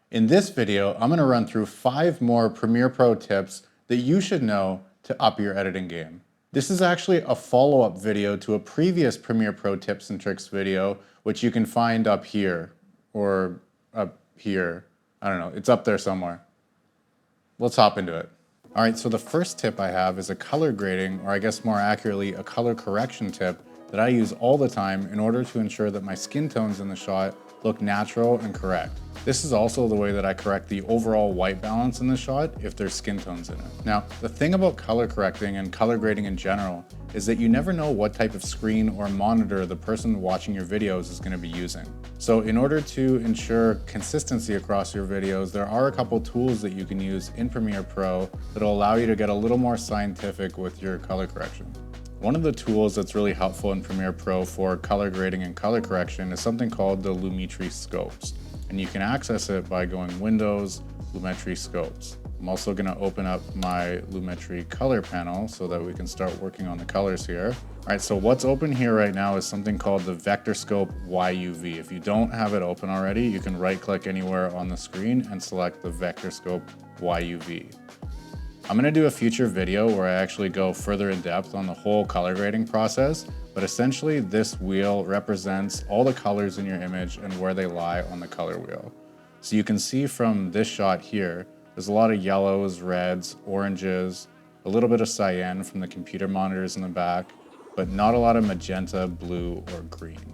In this video, I'm going to run through 5 more Premiere Pro tips that you should know to up your editing game. This is actually a follow-up video to a previous Premiere Pro tips and tricks video, which you can find up here, or up here. I don't know, it's up there somewhere. Let's hop into it. All right, so the first tip I have is a color grading, or I guess more accurately, a color correction tip that I use all the time in order to ensure that my skin tones in the shot look natural and correct. This is also the way that I correct the overall white balance in the shot if there's skin tones in it. Now, the thing about color correcting and color grading in general is that you never know what type of screen or monitor the person watching your videos is going to be using. So in order to ensure consistency across your videos, there are a couple tools that you can use in Premiere Pro that'll allow you to get a little more scientific with your color correction. One of the tools that's really helpful in Premiere Pro for color grading and color correction is something called the Lumetri scopes. And you can access it by going Windows, Lumetri scopes. I'm also going to open up my Lumetri color panel so that we can start working on the colors here. All right, so what's open here right now is something called the Vector Scope YUV. If you don't have it open already, you can right click anywhere on the screen and select the Vector Scope YUV. I'm going to do a future video where I actually go further in depth on the whole color grading process, but essentially this wheel represents all the colors in your image and where they lie on the color wheel. So you can see from this shot here, there's a lot of yellows, reds, oranges, a little bit of cyan from the computer monitors in the back, but not a lot of magenta, blue, or green.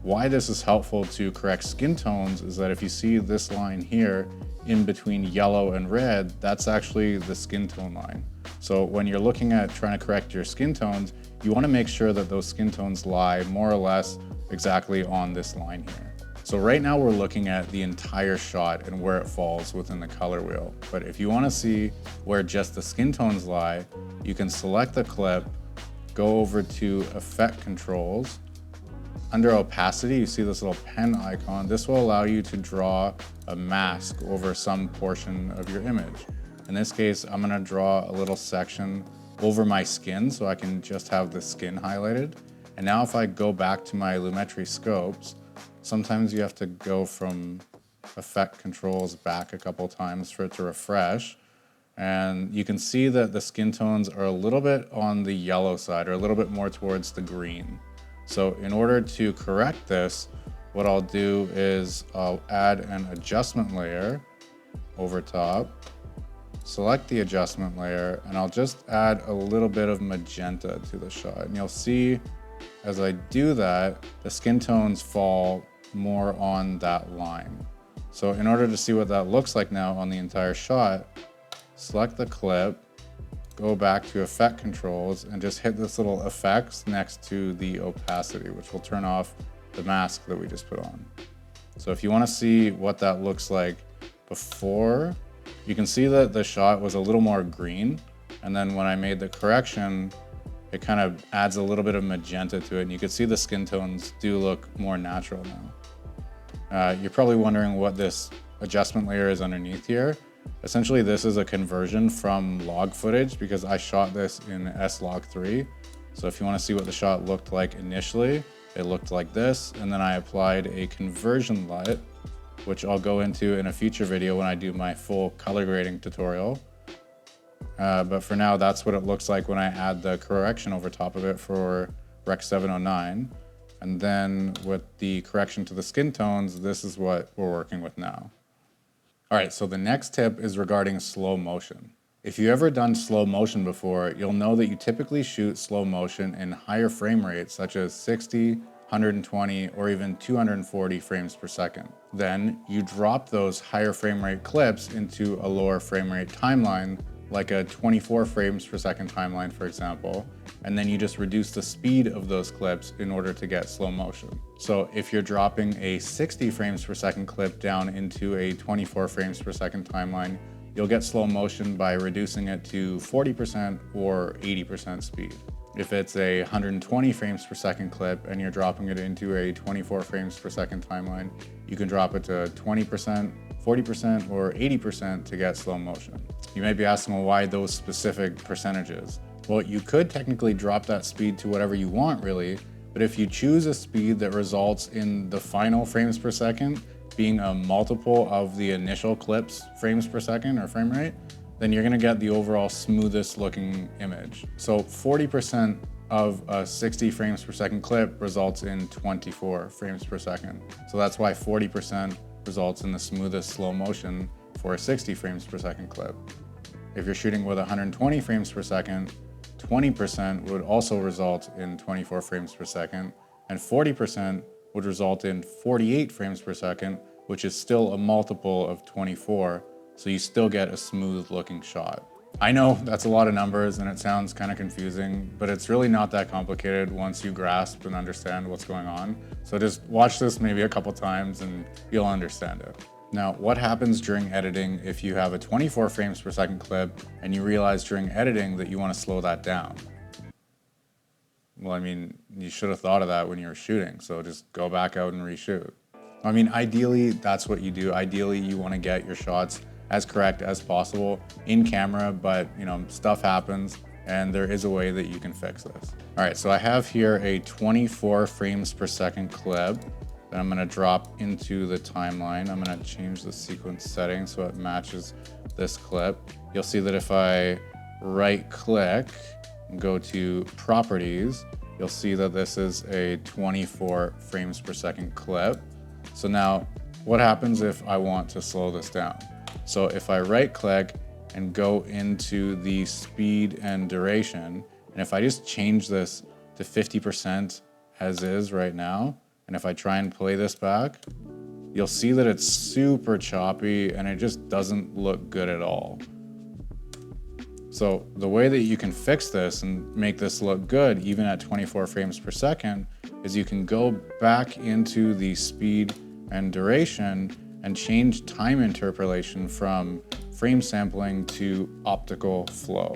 Why this is helpful to correct skin tones is that if you see this line here, in between yellow and red, that's actually the skin tone line. So when you're looking at trying to correct your skin tones, you want to make sure that those skin tones lie more or less exactly on this line here. So right now we're looking at the entire shot and where it falls within the color wheel. But if you want to see where just the skin tones lie, you can select the clip, go over to Effect Controls. Under opacity, you see this little pen icon. This will allow you to draw a mask over some portion of your image. In this case, I'm gonna draw a little section over my skin so I can just have the skin highlighted. And now if I go back to my Lumetri scopes, sometimes you have to go from Effect Controls back a couple times for it to refresh. And you can see that the skin tones are a little bit on the yellow side, or a little bit more towards the green. So in order to correct this, what I'll do is I'll add an adjustment layer over top, select the adjustment layer, and I'll just add a little bit of magenta to the shot. And you'll see as I do that, the skin tones fall more on that line. So in order to see what that looks like now on the entire shot, select the clip, go back to Effect Controls and just hit this little effects next to the opacity, which will turn off the mask that we just put on. So if you want to see what that looks like before, you can see that the shot was a little more green. And then when I made the correction, it kind of adds a little bit of magenta to it. And you can see the skin tones do look more natural now. You're probably wondering what this adjustment layer is underneath here. Essentially, this is a conversion from log footage because I shot this in S-Log3. So if you want to see what the shot looked like initially, it looked like this. And then I applied a conversion LUT, which I'll go into in a future video when I do my full color grading tutorial. But for now, that's what it looks like when I add the correction over top of it for Rec 709. And then with the correction to the skin tones, this is what we're working with now. All right, so the next tip is regarding slow motion. If you've ever done slow motion before, you'll know that you typically shoot slow motion in higher frame rates, such as 60, 120, or even 240 frames per second. Then you drop those higher frame rate clips into a lower frame rate timeline, like a 24 frames per second timeline, for example, and then you just reduce the speed of those clips in order to get slow motion. So if you're dropping a 60 frames per second clip down into a 24 frames per second timeline, you'll get slow motion by reducing it to 40% or 80% speed. If it's a 120 frames per second clip and you're dropping it into a 24 frames per second timeline, you can drop it to 20%, 40%, or 80% to get slow motion. You may be asking, well, why those specific percentages? Well, you could technically drop that speed to whatever you want, really, but if you choose a speed that results in the final frames per second being a multiple of the initial clip's frames per second or frame rate, then you're gonna get the overall smoothest looking image. So 40% of a 60 frames per second clip results in 24 frames per second. So that's why 40% results in the smoothest slow motion for a 60 frames per second clip. If you're shooting with 120 frames per second, 20% would also result in 24 frames per second, and 40% would result in 48 frames per second, which is still a multiple of 24, so you still get a smooth looking shot. I know that's a lot of numbers and it sounds kind of confusing, but it's really not that complicated once you grasp and understand what's going on. So just watch this maybe a couple times and you'll understand it. Now, what happens during editing if you have a 24 frames per second clip and you realize during editing that you want to slow that down? Well, I mean, you should have thought of that when you were shooting, so just go back out and reshoot. I mean, ideally, that's what you do. Ideally, you want to get your shots as correct as possible in camera, but you know, stuff happens and there is a way that you can fix this. All right, so I have here a 24 frames per second clip that I'm gonna drop into the timeline. I'm gonna change the sequence setting so it matches this clip. You'll see that if I right click and go to properties, you'll see that this is a 24 frames per second clip. So now what happens if I want to slow this down? So if I right click and go into the speed and duration, and if I just change this to 50% as is right now, and if I try and play this back, you'll see that it's super choppy and it just doesn't look good at all. So the way that you can fix this and make this look good, even at 24 frames per second, is you can go back into the speed and duration and change time interpolation from frame sampling to optical flow.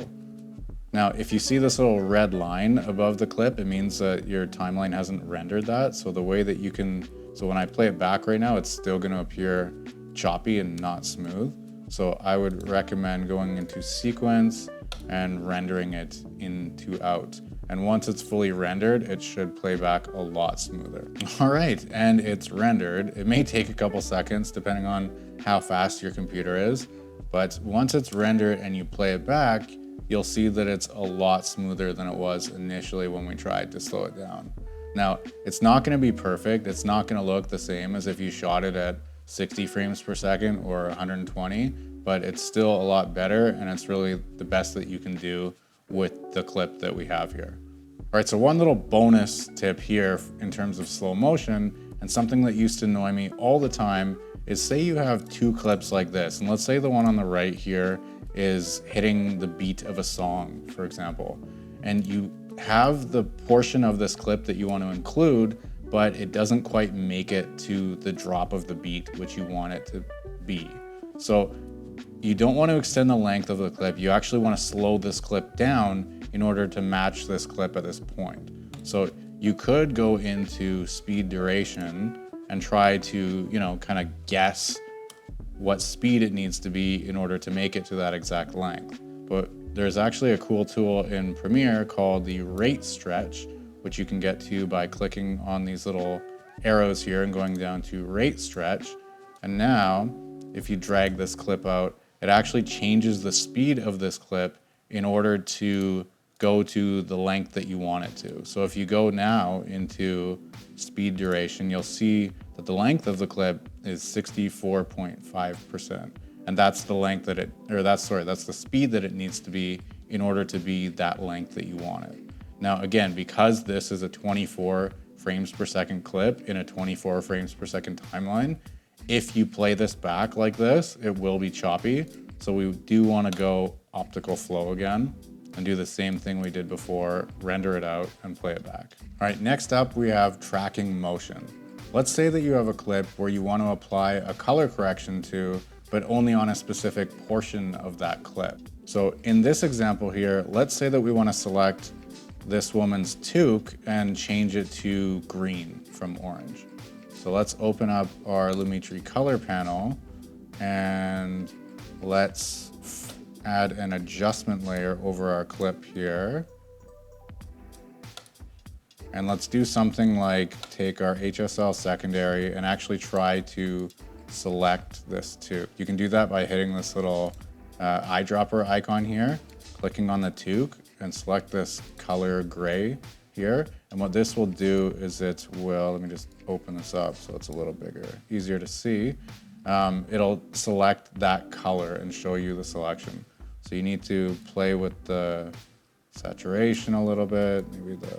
Now, if you see this little red line above the clip, it means that your timeline hasn't rendered that. So the way that you can, so when I play it back right now, it's still gonna appear choppy and not smooth. So I would recommend going into sequence and rendering it into out. And once it's fully rendered, it should play back a lot smoother. All right, and it's rendered. It may take a couple seconds depending on how fast your computer is, but once it's rendered and you play it back, you'll see that it's a lot smoother than it was initially when we tried to slow it down. Now, it's not gonna be perfect. It's not gonna look the same as if you shot it at 60 frames per second or 120, but it's still a lot better and it's really the best that you can do with the clip that we have here. All right, so one little bonus tip here in terms of slow motion, and something that used to annoy me all the time, is say you have two clips like this, and let's say the one on the right here is hitting the beat of a song, for example, and you have the portion of this clip that you want to include, but it doesn't quite make it to the drop of the beat which you want it to be. So you don't want to extend the length of the clip. You actually want to slow this clip down in order to match this clip at this point. So you could go into speed duration and try to, you know, kind of guess what speed it needs to be in order to make it to that exact length. But there's actually a cool tool in Premiere called the rate stretch, which you can get to by clicking on these little arrows here and going down to rate stretch. And now, if you drag this clip out, it actually changes the speed of this clip in order to go to the length that you want it to. So if you go now into speed duration, you'll see that the length of the clip is 64.5%. And that's the length that that's the speed that it needs to be in order to be that length that you want it. Now, again, because this is a 24 frames per second clip in a 24 frames per second timeline, if you play this back like this, it will be choppy. So we do want to go optical flow again and do the same thing we did before, render it out and play it back. All right, next up we have tracking motion. Let's say that you have a clip where you want to apply a color correction to, but only on a specific portion of that clip. So in this example here, let's say that we want to select this woman's toque and change it to green from orange. So let's open up our Lumetri color panel and let's add an adjustment layer over our clip here. And let's do something like take our HSL secondary and actually try to select this toque. You can do that by hitting this little eyedropper icon here, clicking on the toque, and select this color gray here. And what this will do is it will, let me just open this up so it's a little bigger, easier to see. It'll select that color and show you the selection. So you need to play with the saturation a little bit, maybe the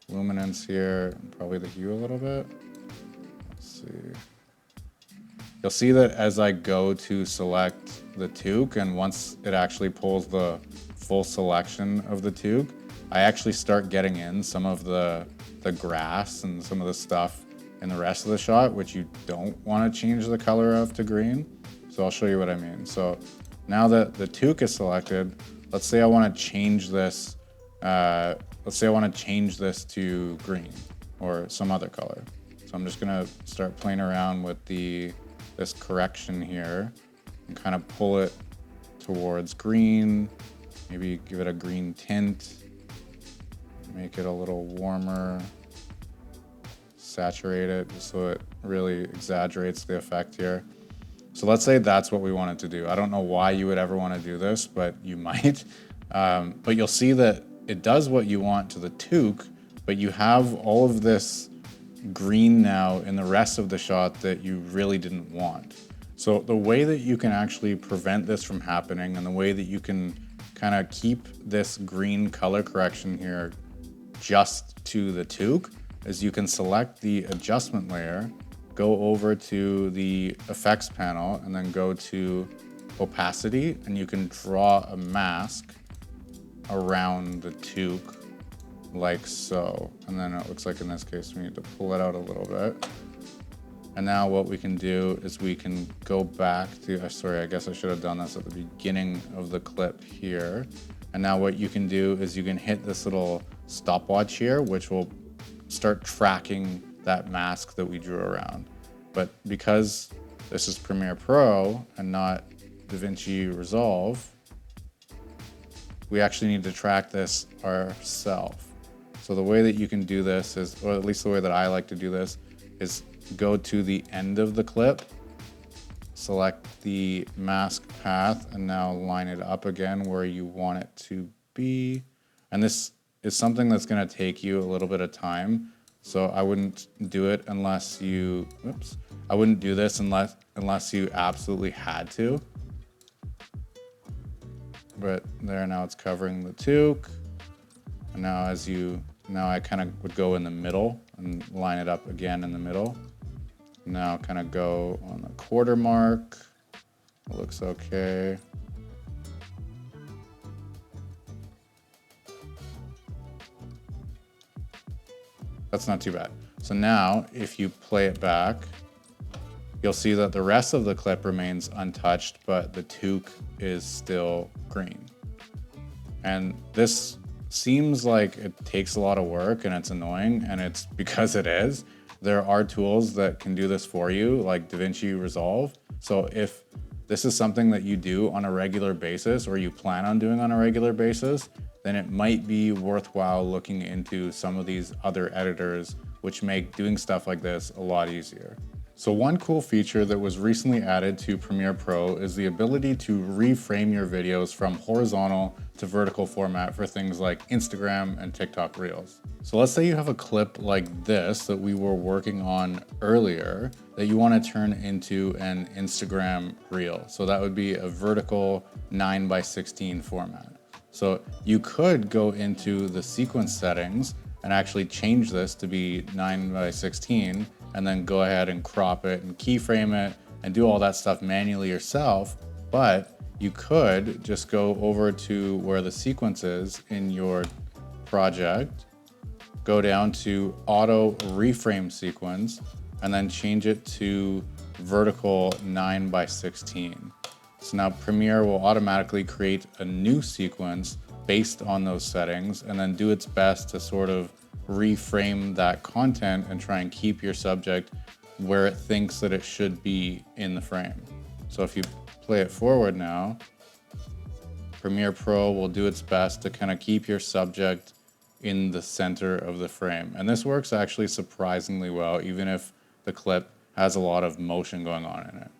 luminance here, and probably the hue a little bit. Let's see. You'll see that as I go to select the toque, and once it actually pulls the full selection of the toque, I actually start getting in some of the grass and some of the stuff in the rest of the shot, which you don't want to change the color of to green. So I'll show you what I mean. So now that the toque is selected, let's say I want to change this. Let's say I want to change this to green or some other color. So I'm just gonna start playing around with this correction here and kind of pull it towards green. Maybe give it a green tint. Make it a little warmer. Saturate it just so it really exaggerates the effect here. So let's say that's what we wanted to do. I don't know why you would ever want to do this, but you might. But you'll see that it does what you want to the toque, but you have all of this green now in the rest of the shot that you really didn't want. So the way that you can actually prevent this from happening, and the way that you can kind of keep this green color correction here just to the toque, is you can select the adjustment layer, go over to the effects panel, and then go to opacity, and you can draw a mask around the toque like so. And then it looks like in this case we need to pull it out a little bit. And now what we can do is we can go back to, sorry, I guess I should have done this at the beginning of the clip here. And now what you can do is you can hit this little stopwatch here, which will start tracking that mask that we drew around. But because this is Premiere Pro and not DaVinci Resolve, we actually need to track this ourselves. So the way that you can do this is, or at least the way that I like to do this, is go to the end of the clip, select the mask path, and now line it up again where you want it to be. And this is something that's gonna take you a little bit of time. So I wouldn't do it unless you, I wouldn't do this unless you absolutely had to. But there, now it's covering the toque. And now I kind of would go in the middle and line it up again in the middle. Now kind of go on the quarter mark. It looks okay. That's not too bad. So now if you play it back, you'll see that the rest of the clip remains untouched, but the toque is still green. And this seems like it takes a lot of work and it's annoying, and it's because it is. There are tools that can do this for you, like DaVinci Resolve. So if this is something that you do on a regular basis, or you plan on doing on a regular basis, then it might be worthwhile looking into some of these other editors which make doing stuff like this a lot easier. So one cool feature that was recently added to Premiere Pro is the ability to reframe your videos from horizontal to vertical format for things like Instagram and TikTok Reels. So let's say you have a clip like this that we were working on earlier that you want to turn into an Instagram Reel. So that would be a vertical 9:16 format. So you could go into the sequence settings and actually change this to be 9:16, and then go ahead and crop it and keyframe it and do all that stuff manually yourself. But you could just go over to where the sequence is in your project, go down to auto reframe sequence, and then change it to vertical 9:16. So now Premiere will automatically create a new sequence based on those settings, and then do its best to sort of reframe that content and try and keep your subject where it thinks that it should be in the frame. So if you play it forward now, Premiere Pro will do its best to kind of keep your subject in the center of the frame. And this works actually surprisingly well, even if the clip has a lot of motion going on in it.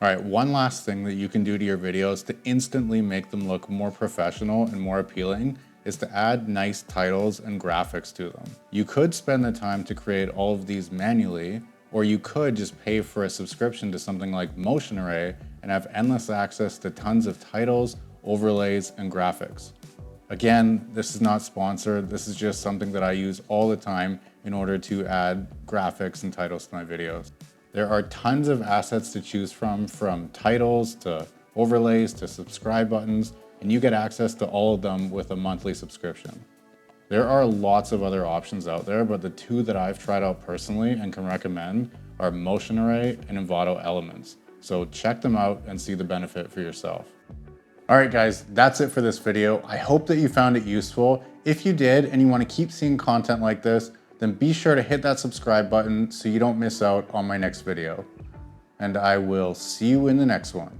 All right, one last thing that you can do to your videos to instantly make them look more professional and more appealing is to add nice titles and graphics to them. You could spend the time to create all of these manually, or you could just pay for a subscription to something like Motion Array and have endless access to tons of titles, overlays, and graphics. Again, this is not sponsored. This is just something that I use all the time in order to add graphics and titles to my videos. There are tons of assets to choose from titles to overlays to subscribe buttons, and you get access to all of them with a monthly subscription. There are lots of other options out there, but the two that I've tried out personally and can recommend are Motion Array and Envato Elements. So check them out and see the benefit for yourself. All right, guys, that's it for this video. I hope that you found it useful. If you did and you want to keep seeing content like this, then be sure to hit that subscribe button so you don't miss out on my next video. And I will see you in the next one.